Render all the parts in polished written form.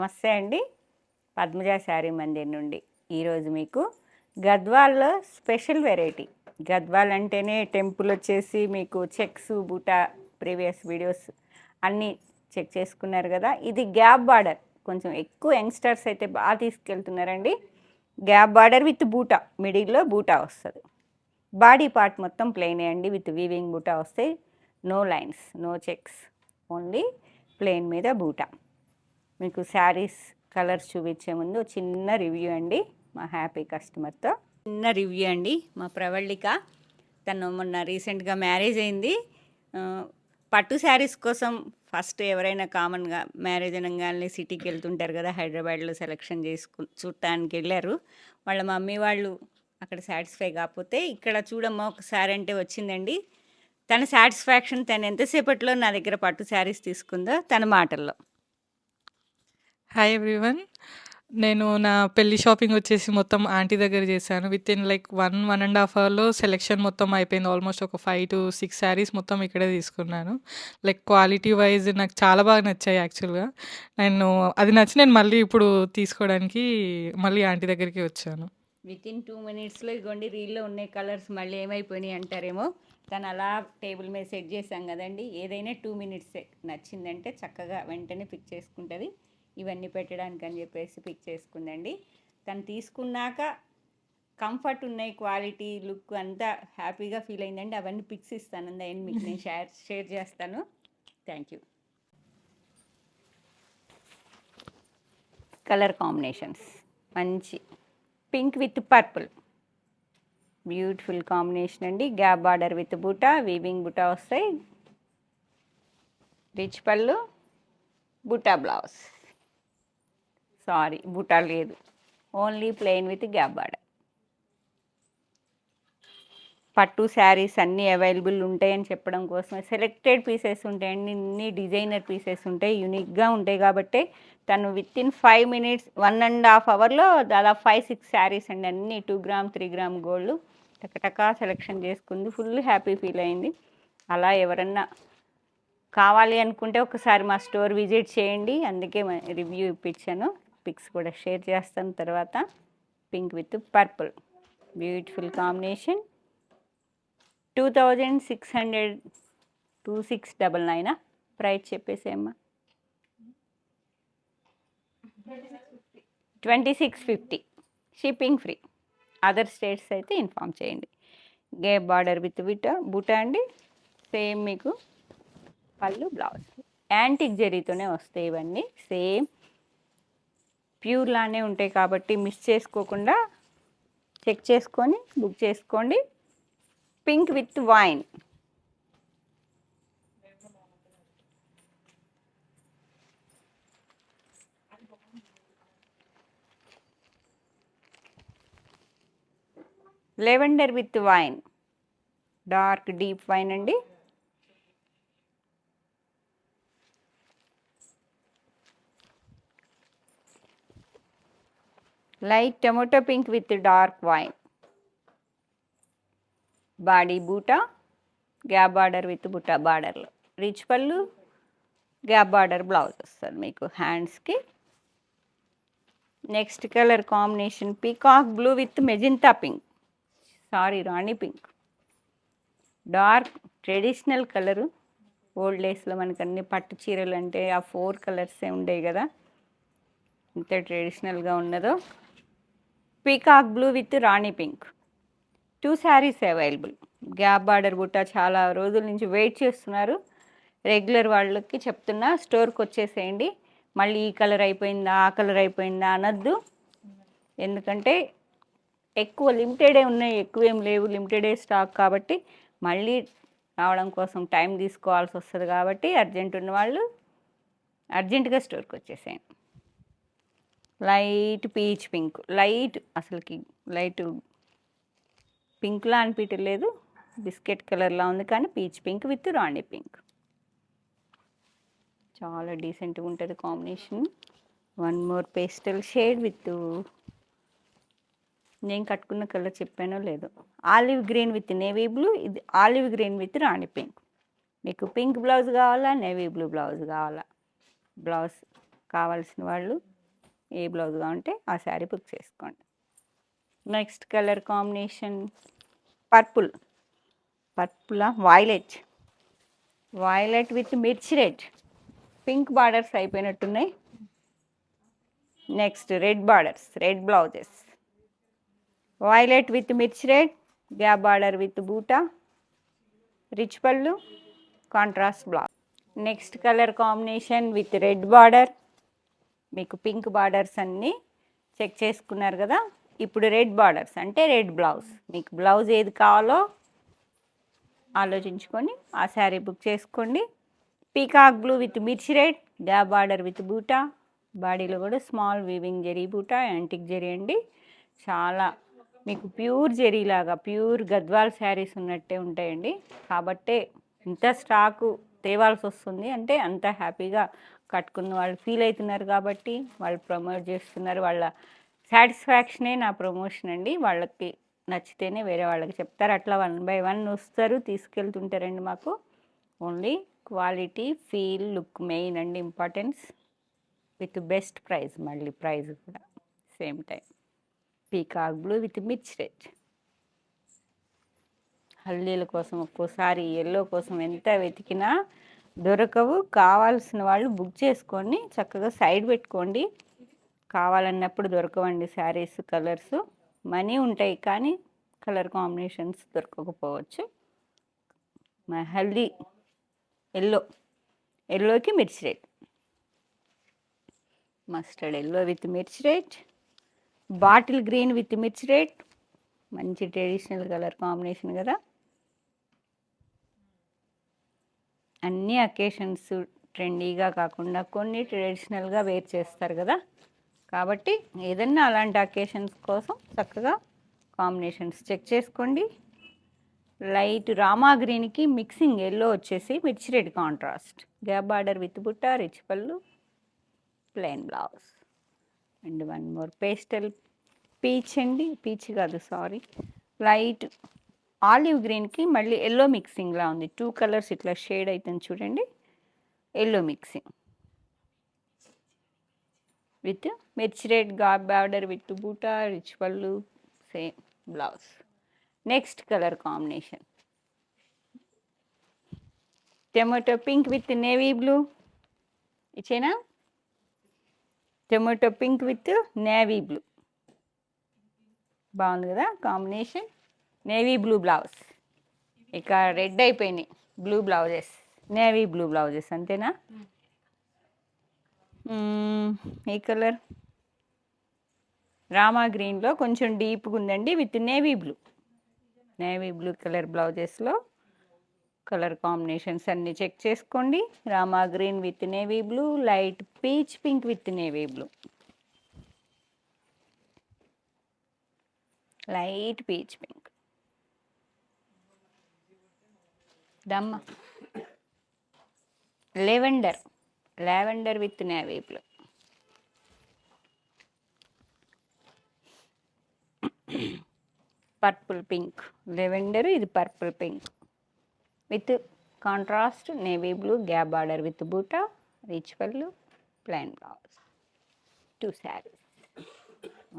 నమస్తే అండి. పద్మజ శారీ మందిర్ నుండి ఈరోజు మీకు గద్వాల్లో స్పెషల్ వెరైటీ. గద్వాల్ అంటేనే టెంపుల్ వచ్చేసి మీకు చెక్స్ బూటా ప్రీవియస్ వీడియోస్ అన్నీ చెక్ చేసుకున్నారు కదా. ఇది గ్యాప్ బార్డర్, కొంచెం ఎక్కువ యంగ్స్టర్స్ అయితే బాగా తీసుకెళ్తున్నారండి. గ్యాప్ బార్డర్ విత్ బూటా, మిడిల్లో బూటా వస్తుంది. బాడీ పార్ట్ మొత్తం ప్లెయినే అండి, విత్ వీవింగ్ బూటా వస్తాయి. No lines, no checks, only plain మీద బూటా. మీకు శారీస్ కలర్స్ చూపించే ముందు చిన్న రివ్యూ అండి మా హ్యాపీ కస్టమర్తో. చిన్న రివ్యూ అండి. మా ప్రవళిక, తను మొన్న రీసెంట్గా మ్యారేజ్ అయింది. పట్టు శారీస్ కోసం ఫస్ట్ ఎవరైనా కామన్గా మ్యారేజ్ అనగానే సిటీకి వెళ్తుంటారు కదా, హైదరాబాద్లో సెలెక్షన్ చూడటానికి వెళ్ళారు. వాళ్ళ మమ్మీ వాళ్ళు అక్కడ సాటిస్ఫై కాకపోతే ఇక్కడ చూడమ్మా ఒకసారి అంటే వచ్చిందండి. తన సాటిస్ఫాక్షన్ తను ఎంతసేపట్లో నా దగ్గర పట్టు శారీస్ తీసుకుందో తన మాటల్లో. Hi everyone. నేను నా పెళ్లి షాపింగ్ వచ్చేసి మొత్తం ఆంటీ దగ్గర చేశాను. విత్ ఇన్ లైక్ 1.5 అవర్‌లో సెలెక్షన్ మొత్తం అయిపోయింది. ఆల్మోస్ట్ ఒక 5-6 శారీస్ మొత్తం ఇక్కడే తీసుకున్నాను. లైక్ క్వాలిటీ వైజ్ నాకు చాలా బాగా నచ్చాయి యాక్చువల్‌గా. అది నచ్చి నేను మళ్ళీ ఇప్పుడు తీసుకోవడానికి మళ్ళీ ఆంటీ దగ్గరికి వచ్చాను. వితిన్ 2 మినిట్స్లో ఇగోండి రీల్లో ఉన్న కలర్స్ మళ్ళీ ఏమైపోయినాయి అంటారేమో. తను అలా టేబుల్ మీద సెట్ చేశాం కదండి. ఏదైనా 2 మినిట్సే, నచ్చిందంటే చక్కగా వెంటనే పిక్ చేసుకుంటుంది. ఇవన్నీ పెట్టడానికి అని చెప్పేసి పిక్ చేసుకుందండి. తను తీసుకున్నాక కంఫర్ట్ ఉన్నాయి, క్వాలిటీ లుక్ అంతా హ్యాపీగా ఫీల్ అయిందండి. అవన్నీ పిక్స్ ఇస్తాను అండి, మీకు నేను షేర్ చేస్తాను. Thank you. కలర్ కాంబినేషన్స్ మంచి pink with purple, beautiful combination అండి. గ్యాప్ బార్డర్ విత్ బూటా, వీవింగ్ బూటా వస్తాయి. రిచ్ పళ్ళు, బూటా బ్లౌజ్. సారీ, బూటా లేదు, only plain with gap border. పట్టు శారీస్ అన్నీ అవైలబుల్ ఉంటాయని చెప్పడం కోసమే సెలెక్టెడ్ పీసెస్ ఉంటాయండి. అన్ని డిజైనర్ పీసెస్ ఉంటాయి, యూనిక్గా ఉంటాయి. కాబట్టి తను విత్ ఇన్ 5 మినిట్స్ 1.5 అవర్లో దాదాపు 5-6 శారీస్ అండి, అన్నీ 2 గ్రామ్ 3 గ్రామ్ గోల్డ్ టకటకా సెలెక్షన్ చేసుకుంది. ఫుల్ హ్యాపీ ఫీల్ అయింది. అలా ఎవరన్నా కావాలి అనుకుంటే ఒకసారి మా స్టోర్ విజిట్ చేయండి. అందుకే రివ్యూ ఇప్పించాను. పిక్స్ కూడా షేర్ చేస్తాను తర్వాత. Pink with purple, beautiful combination. 2600, 2699 price చెప్పేసేమ్మా. 2650, షిప్పింగ్ ఫ్రీ. అదర్ స్టేట్స్ అయితే ఇన్ఫామ్ చేయండి. గ్యాప్ బార్డర్ విత్ బూటా అండి. సేమ్ మీకు పళ్ళు బ్లౌజ్ యాంటిక్ జరీతోనే వస్తాయి ఇవన్నీ. సేమ్ ప్యూర్ లానే ఉంటాయి కాబట్టి మిస్ చేసుకోకుండా చెక్ చేసుకొని బుక్ చేసుకోండి. Pink with wine, lavender with wine, dark deep wine అండి. Light tomato pink with dark wine. Body బూటా, గ్యాప్ బార్డర్ విత్ బూటా బార్డర్లో. రిచ్ పళ్ళు, గ్యాప్ బార్డర్ బ్లౌజ్ వస్తుంది మీకు హ్యాండ్స్కి. Next colour combination peacock blue with magenta pink, sorry Rani pink. Dark traditional colour. Old డేస్లో మనకు అన్ని పట్టు చీరలు అంటే ఆ 4 కలర్సే ఉండేవి కదా, ఇంత ట్రెడిషనల్గా ఉన్నదో. Peacock blue with Rani pink. 2 saris available. Gap border బుట్ట చాలా రోజుల నుంచి వెయిట్ చేస్తున్నారు. రెగ్యులర్ వాళ్ళకి చెప్తున్నా, స్టోర్కి వచ్చేసేయండి. మళ్ళీ ఈ కలర్ అయిపోయిందా ఆ కలర్ అయిపోయిందా అనొద్దు. ఎందుకంటే ఎక్కువ లిమిటెడే ఉన్నాయి, ఎక్కువేం లేవు, లిమిటెడే స్టాక్. కాబట్టి మళ్ళీ రావడం కోసం టైం తీసుకోవాల్సి వస్తుంది. కాబట్టి అర్జెంట్ ఉన్న వాళ్ళు అర్జెంటుగా స్టోర్కి వచ్చేసేయండి. లైట్ పీచ్ పింక్, లైట్ అసలుకి లైట్ పింక్లా అనిపించలేదు, బిస్కెట్ కలర్లా ఉంది కానీ peach pink with Rani pink. చాలా డీసెంట్గా ఉంటుంది combination. One more pastel shade with, నేను కట్టుకున్న కలర్ చెప్పానో లేదో, olive green with navy blue. ఇది olive green with Rani pink. మీకు పింక్ బ్లౌజ్ కావాలా, నేవీ బ్లూ బ్లౌజ్ కావాలా? బ్లౌజ్ కావాల్సిన వాళ్ళు ఏ బ్లౌజ్ కావాలంటే ఆ శారీ బుక్ చేసుకోండి. Next colour combination purple. పర్పులా వైలెట్ విత్ మిర్చి రెడ్. పింక్ బార్డర్స్ అయిపోయినట్టున్నాయి. Next red borders, red blouses. Violet with మిర్చి రెడ్, గ్యాప్ బార్డర్ విత్ బూటా, రిచ్ పళ్ళు, contrast blouse. Next colour combination with red border. మీకు పింక్ బార్డర్స్ అన్నీ check చేసుకున్నారు కదా. ఇప్పుడు రెడ్ బార్డర్స్ అంటే రెడ్ బ్లౌజ్. మీకు బ్లౌజ్ ఏది కావాలో ఆలోచించుకొని ఆ శారీ బుక్ చేసుకోండి. పీకాక్ బ్లూ విత్ మిర్చి రెడ్, గ్యాప్ బార్డర్ విత్ బూటా, బాడీలో కూడా స్మాల్ వీవింగ్ జరీ బూటా, యాంటిక్ జరీ అండి. చాలా మీకు ప్యూర్ జరీలాగా ప్యూర్ గద్వాల్ శారీస్ ఉన్నట్టే ఉంటాయండి. కాబట్టే ఇంత స్టాకు తేవాల్సి వస్తుంది అంటే అంత హ్యాపీగా కట్టుకున్న వాళ్ళు ఫీల్ అవుతున్నారు కాబట్టి వాళ్ళు ప్రమోట్ చేస్తున్నారు. వాళ్ళ సాటిస్ఫాక్షనే నా ప్రమోషన్ అండి. వాళ్ళకి నచ్చితేనే వేరే వాళ్ళకి చెప్తారు. అట్లా 1 by 1 వస్తారు, తీసుకెళ్తుంటారండి. మాకు only quality, feel, look main అండి ఇంపార్టెన్స్. విత్ బెస్ట్ ప్రైస్, మళ్ళీ ప్రైస్ కూడా same time. Peacock blue with మిర్చి రెడ్. హల్దీల కోసం ఒక్కోసారి ఎల్లో కోసం ఎంత వెతికినా దొరకవు. కావాల్సిన వాళ్ళు బుక్ చేసుకొని చక్కగా సైడ్ పెట్టుకోండి. కావాలన్నప్పుడు దొరకవండి శారీస్ కలర్స్. మనీ ఉంటాయి కానీ కలర్ కాంబినేషన్స్ దొరకకపోవచ్చు. మా హల్దీ ఎల్లోకి మిర్చి రెడ్, మస్టర్డ్ ఎల్లో విత్ మిర్చి రెడ్, బాటిల్ గ్రీన్ విత్ మిర్చి రెడ్. మంచి ట్రెడిషనల్ కలర్ కాంబినేషన్ కదా. అన్ని అకేషన్స్ ట్రెండీగా కాకుండా కొన్ని ట్రెడిషనల్గా వేర్ చేస్తారు కదా. కాబట్టి ఏదన్నా అలాంటి అకేషన్స్ కోసం చక్కగా కాంబినేషన్స్ చెక్ చేసుకోండి. లైట్ రామా గ్రీన్కి మిక్సింగ్ ఎల్లో వచ్చేసి మిర్చి red contrast, gap border with బుట్ట, రిచ్ పళ్ళు, plain blouse. And 1 more pastel peach అండి, పీచ్ కాదు సారీ, లైట్ ఆలివ్ గ్రీన్కి మళ్ళీ ఎల్లో మిక్సింగ్లా ఉంది. 2 కలర్స్ ఇట్లా షేడ్ అవుతుంది చూడండి. ఎల్లో మిక్సింగ్ విత్ మిర్చి రెడ్, గ్యాప్ బార్డర్ విత్ బూటా, రిచ్ పళ్ళు, same blouse. Next colour combination tomato pink with navy blue. ఇచ్చేనా? Tomato pink with navy blue బాగుంది కదా కాంబినేషన్. Navy blue blouse. ఇక రెడ్ అయిపోయినాయి blue blouses, navy blue blouses అంతేనా? ఈ కలర్ రామా గ్రీన్లో కొంచెం డీప్గా ఉందండి విత్ నేవీ బ్లూ కలర్ బ్లౌజెస్లో కలర్ కాంబినేషన్స్ అన్నీ చెక్ చేసుకోండి. రామా green with navy blue, light peach pink with navy blue, light peach pink, దమ్మ lavender with navy blue, purple pink, lavender, ఇది purple pink with contrast navy blue, gap border with బూటా, rich పళ్ళు, plain blouse. 2 saris.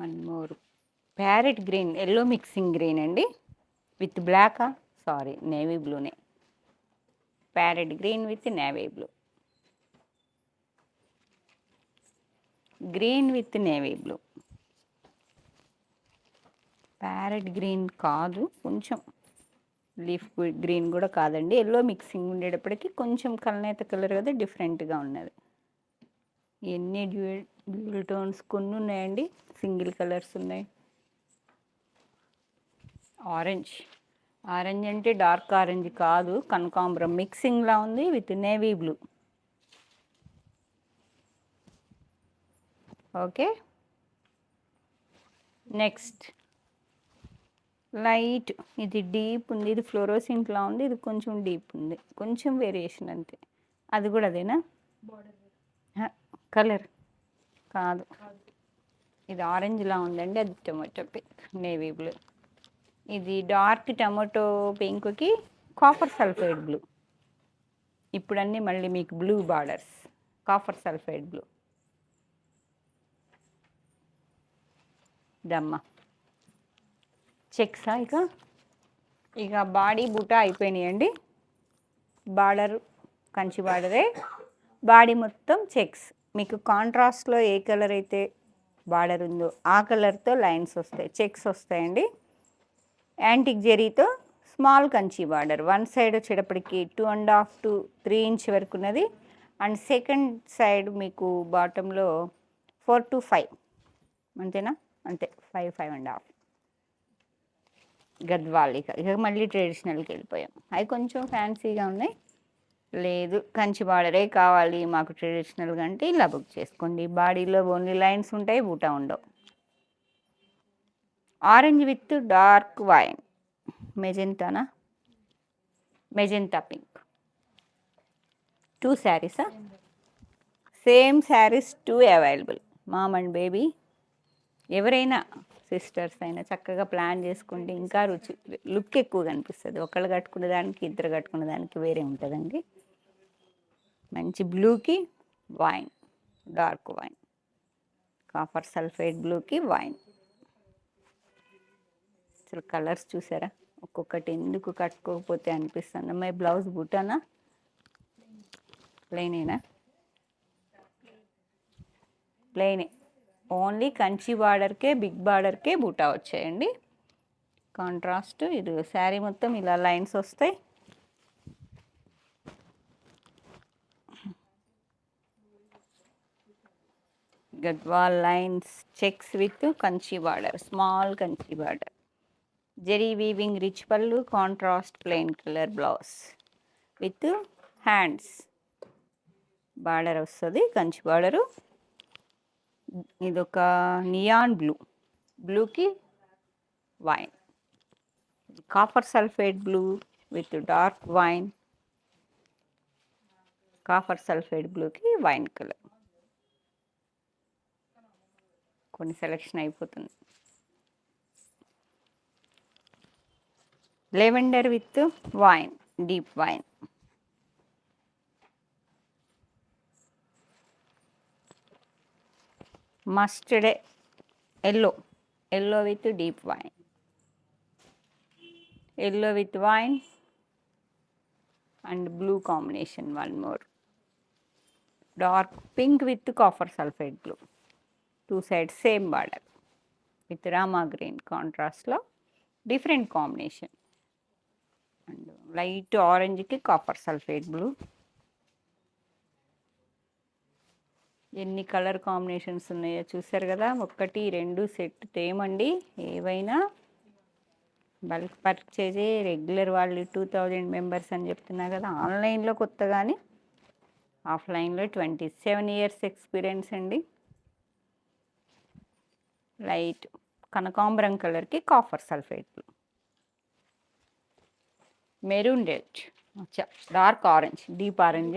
1 more parrot green, yellow mixing green అండి with బ్లాకా, sorry navy బ్లూనే. Parrot green with navy blue, green with navy blue. Parrot green కాదు, కొంచెం leaf green కూడా కాదండి, yellow mixing ఉండేటప్పటికి కొంచెం కలనేత కలర్ కదా, డిఫరెంట్గా ఉన్నది. ఎన్ని డ్యూయల్ టోన్స్ కొన్ని ఉన్నాయండి, సింగిల్ కలర్స్ ఉన్నాయి. ఆరెంజ్ అంటే డార్క్ ఆరెంజ్ కాదు, కనకాంబరం మిక్సింగ్లా ఉంది with navy blue. Okay. Next light, ఇది డీప్ ఉంది, ఇది ఫ్లోరోసింట్లా ఉంది, ఇది కొంచెం డీప్ ఉంది, కొంచెం వేరియేషన్ అంతే. అది కూడా అదేనా కలర్? కాదు, ఇది ఆరెంజ్లా ఉందండి, అది టొమాటో పింక్, నేవీ బ్లూ. ఇది డార్క్ టొమాటో పింక్కి కాపర్ సల్ఫైడ్ బ్లూ. ఇప్పుడన్నీ మళ్ళీ మీకు blue borders, copper sulphide blue. దమ్మ చెక్సా ఇక బాడీ బూటా అయిపోయినాయండి. బార్డర్ కంచి బార్డరే, బాడీ మొత్తం చెక్స్. మీకు కాంట్రాస్ట్లో ఏ కలర్ అయితే బార్డర్ ఉందో ఆ కలర్తో లైన్స్ వస్తాయి, చెక్స్ వస్తాయండి. యాంటిక్ జెరీతో small Kanchi border, one side వచ్చేటప్పటికి 2.5 to 3 ఇంచ్ వరకు ఉన్నది. అండ్ సెకండ్ సైడ్ మీకు బాటంలో 4 to 5, అంతేనా? అంతే, 5.5. గద్వాల్. ఇక మళ్ళీ ట్రెడిషనల్కి వెళ్ళిపోయాం. అవి కొంచెం ఫ్యాన్సీగా ఉన్నాయి. లేదు కంచి బార్డరే కావాలి మాకు ట్రెడిషనల్గా అంటే ఇలా బుక్ చేసుకోండి. బాడీలో ఓన్లీ లైన్స్ ఉంటాయి, బూటా ఉండవు. ఆరెంజ్ విత్ డార్క్ వైన్, మెజెంటానా, మెజెంటా పింక్. 2 శారీసా? Same saris 2 available. Mom and baby ఎవరైనా సిస్టర్స్ అయినా చక్కగా ప్లాన్ చేసుకుంటే ఇంకా లుక్ ఎక్కువ కనిపిస్తుంది. ఒకళ్ళు కట్టుకునే దానికి ఇద్దరు కట్టుకునే దానికి వేరే ఉంటుందండి. మంచి బ్లూకి wine, dark wine, copper sulphate బ్లూకి వైన్. అసలు కలర్స్ చూసారా? ఒక్కొక్కటి ఎందుకు కట్టుకోకపోతే అనిపిస్తుంది. అమ్మాయి బ్లౌజ్ బుటానా, ప్లెయినేనా? ప్లెయినే, ఓన్లీ కంచి బార్డర్కే, బిగ్ బార్డర్కే బూటా వచ్చాయండి. కాంట్రాస్ట్ ఇది శారీ మొత్తం ఇలా లైన్స్ వస్తాయి. Gadwal lines checks with Kanchi border, small Kanchi border, zari weaving rich పళ్ళు, contrast plain colour blouse with hands border వస్తుంది, కంచి బార్డరు. ఇదొక నియాన్ బ్లూకి wine, copper sulphate blue with dark wine, copper sulphate బ్లూకి వైన్ కలర్. కొన్ని సెలెక్షన్ అయిపోతుంది. Lavender with wine, deep wine, mustard yellow with deep wine, yellow with wine and blue combination. One more dark pink with copper sulphate blue, 2 sides same border with రామా green కాంట్రాస్ట్లో different combination. And light ఆరెంజ్కి copper sulphate blue. ఎన్ని colour combinations ఉన్నాయో చూసారు కదా. 1, 2 set తేమండి. ఏవైనా bulk పర్చేజే. Regular వాళ్ళు 2000 members అని చెప్తున్నా కదా. ఆన్లైన్లో కొత్త కానీ ఆఫ్లైన్లో 27 years ఎక్స్పీరియన్స్ అండి. లైట్ కనకాంబరం కలర్కి copper sulphate blue, maroon red, dark orange, deep orange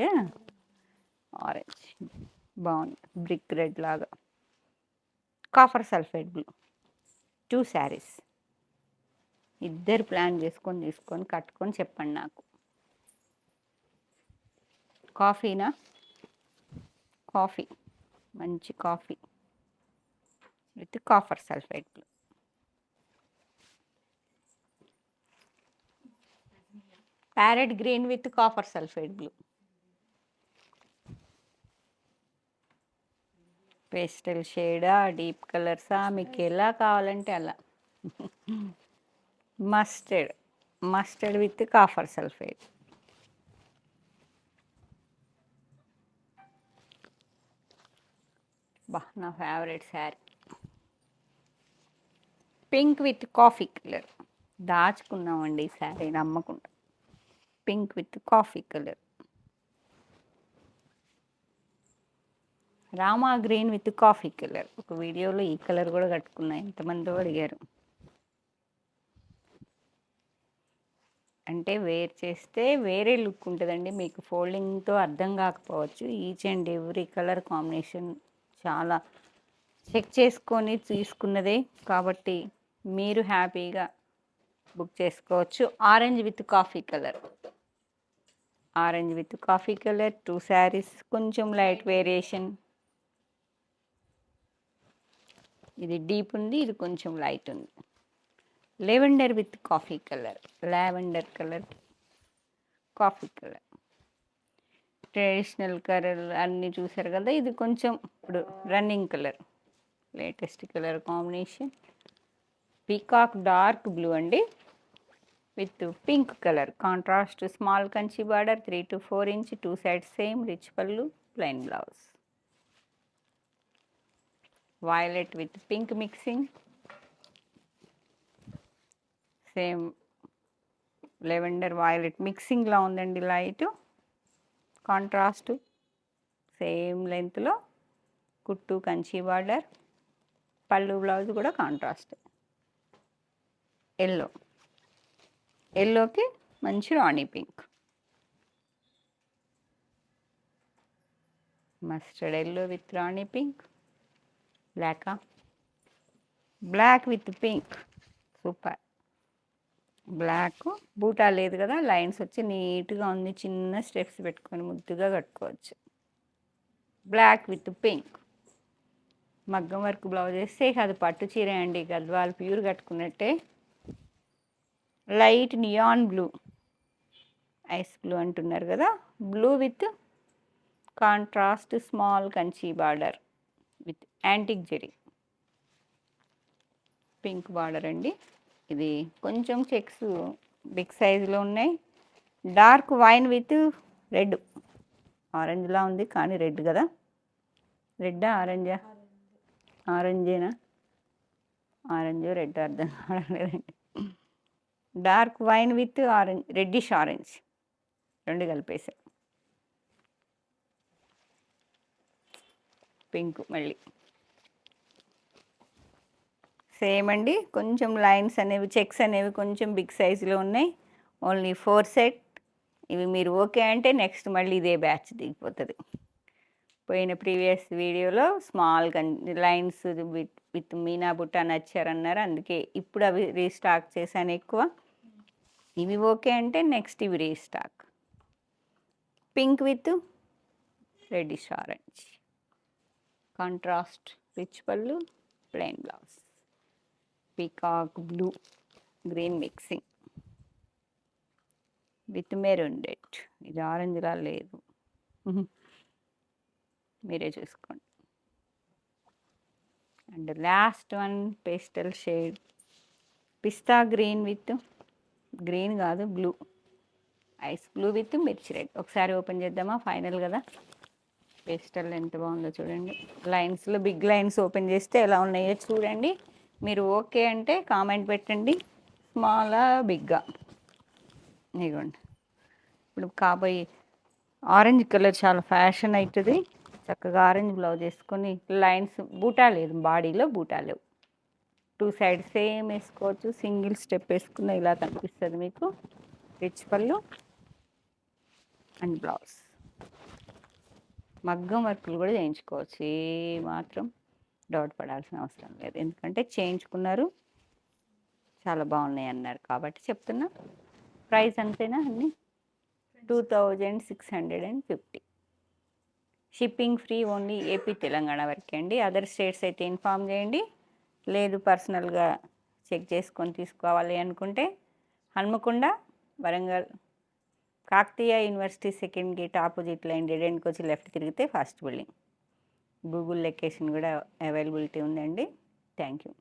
బాగుంది, బ్రిక్ రెడ్ లాగా, కాపర్ సల్ఫేట్ బ్లూ. 2 శారీస్. ఇద్దరు ప్లాన్ చేసుకొని తీసుకొని కట్టుకొని చెప్పండి నాకు. కాఫీనా? కాఫీ, మంచి coffee with copper sulphate blue. Parrot green with copper sulphate blue. Pastel షేడా, డీప్ కలర్సా, మీకు ఎలా కావాలంటే అలా. Mustard with copper sulphate. నా favourite sari. Pink with coffee colour. దాచుకున్నామండి ఈ శారీ నమ్మకుండా. Pink with coffee colour. Rama green with coffee colour. ఒక వీడియోలో ఈ కలర్ కూడా కట్టుకున్నా, ఎంతమందో అడిగారు. అంటే వేర్ చేస్తే వేరే లుక్ ఉంటుందండి. మీకు ఫోల్డింగ్తో అర్థం కాకపోవచ్చు. Each and every colour combination చాలా చెక్ చేసుకొని తీసుకున్నదే కాబట్టి మీరు హ్యాపీగా బుక్ చేసుకోవచ్చు. Orange with coffee colour. Orange with coffee colour 2 saris. కొంచెం లైట్ వేరియేషన్. ఇది డీప్ ఉంది, ఇది కొంచెం లైట్ ఉంది. Lavender with coffee colour, lavender colour, coffee colour. Traditional colour అన్నీ చూసారు కదా, ఇది కొంచెం ఇప్పుడు running colour, latest colour combination. Peacock dark blue అండి with pink colour, contrast small Kanchi border, 3 to 4 inch, 2 sides same, rich పళ్ళు, plain blouse. Violet with pink mixing, same lavender violet మిక్సింగ్లా ఉందండి, లైట్ కాంట్రాస్ట్, సేమ్ లెంత్లో కుట్టు Kanchi border, pallu blouse కూడా contrast. ఎల్లోకి మంచి రాణి pink, mustard yellow with Rani pink, black with pink, super. Black buta లేదు కదా, లైన్స్ వచ్చి నీట్గా ఉంది, చిన్న స్టెప్స్ పెట్టుకొని ముద్దుగా కట్టుకోవచ్చు. బ్లాక్ విత్ పింక్, మగ్గం వర్క్ బ్లౌజ్ వేస్తే అది పట్టు చీర అండి, గద్వాల్ ప్యూర్ కట్టుకున్నట్టే. Light neon blue, ice blue అంటున్నారు కదా, blue with contrast small Kanchi border with antique zari, pink border అండి. ఇది కొంచెం చెక్స్ బిగ్ సైజులో ఉన్నాయి. డార్క్ వైన్ విత్ రెడ్, ఆరెంజ్లా ఉంది కానీ రెడ్ కదా, రెడ్డా ఆరెంజా? ఆరెంజేనా, ఆరెంజ్ రెడ్ అర్థం కావట్లేదండి. Dark wine with orange, reddish orange రెండు కలిపేసా. పింక్ మళ్ళీ సేమ్ అండి, కొంచెం లైన్స్ అనేవి చెక్స్ అనేవి కొంచెం బిగ్ సైజులో ఉన్నాయి. Only 4 set. ఇవి మీరు ఓకే అంటే నెక్స్ట్ మళ్ళీ ఇదే బ్యాచ్ దిగిపోతుంది. పోయిన ప్రీవియస్ వీడియోలో స్మాల్ లైన్స్ విత్ మీనా బుట్ట నచ్చారన్నారు, అందుకే ఇప్పుడు అవి రీస్టాక్ చేశాను ఎక్కువ. ఇవి ఓకే అంటే నెక్స్ట్ ఇవి restock. Pink with reddish orange, contrast rich పళ్ళు, plain blouse. Peacock blue green mixing with maroon red, ఇది ఆరెంజ్లా లేదు, మీరే చూసుకోండి. And last one pastel shade, pista green with, green కాదు బ్లూ, ఐస్ బ్లూ విత్ మిర్చి రెడ్. ఒకసారి ఓపెన్ చేద్దామా, ఫైనల్ కదా. పేస్టల్ ఎంత బాగుందో చూడండి, లైన్స్లో బిగ్ లైన్స్ ఓపెన్ చేస్తే ఎలా ఉన్నాయో చూడండి. మీరు ఓకే అంటే కామెంట్ పెట్టండి, స్మాలా బిగ్గా. ఇదిగోండి, ఇప్పుడు కాబోయే ఆరెంజ్ కలర్ చాలా ఫ్యాషన్ అవుతుంది. చక్కగా ఆరెంజ్ బ్లౌజ్ వేసుకొని లైన్స్, బూటా లేదు బాడీలో, బూటా లేవు, 2 సైడ్ సేమ్ వేసుకోవచ్చు. సింగిల్ స్టెప్ వేసుకున్న ఇలా కనిపిస్తుంది మీకు. రిచ్ పళ్ళు అండ్ బ్లౌజ్. మగ్గం వర్కులు కూడా చేయించుకోవచ్చు, ఏ మాత్రం డౌట్ పడాల్సిన అవసరం లేదు, ఎందుకంటే చేయించుకున్నారు, చాలా బాగున్నాయి అన్నారు కాబట్టి చెప్తున్నా. ప్రైస్ అంతేనా అన్నీ? 2650. Shipping free, only AP Telangana వరకే అండి. అదర్ స్టేట్స్ అయితే ఇన్ఫామ్ చేయండి. లేదు పర్సనల్గా చెక్ చేసుకొని తీసుకోవాలి అనుకుంటే Hanamkonda, Warangal, Kakatiya university second gate opposite line dead ఎండ్కి వచ్చి లెఫ్ట్ తిరిగితే ఫస్ట్ బిల్డింగ్. గూగుల్ లొకేషన్ కూడా అవైలబిలిటీ ఉందండి. Thank you.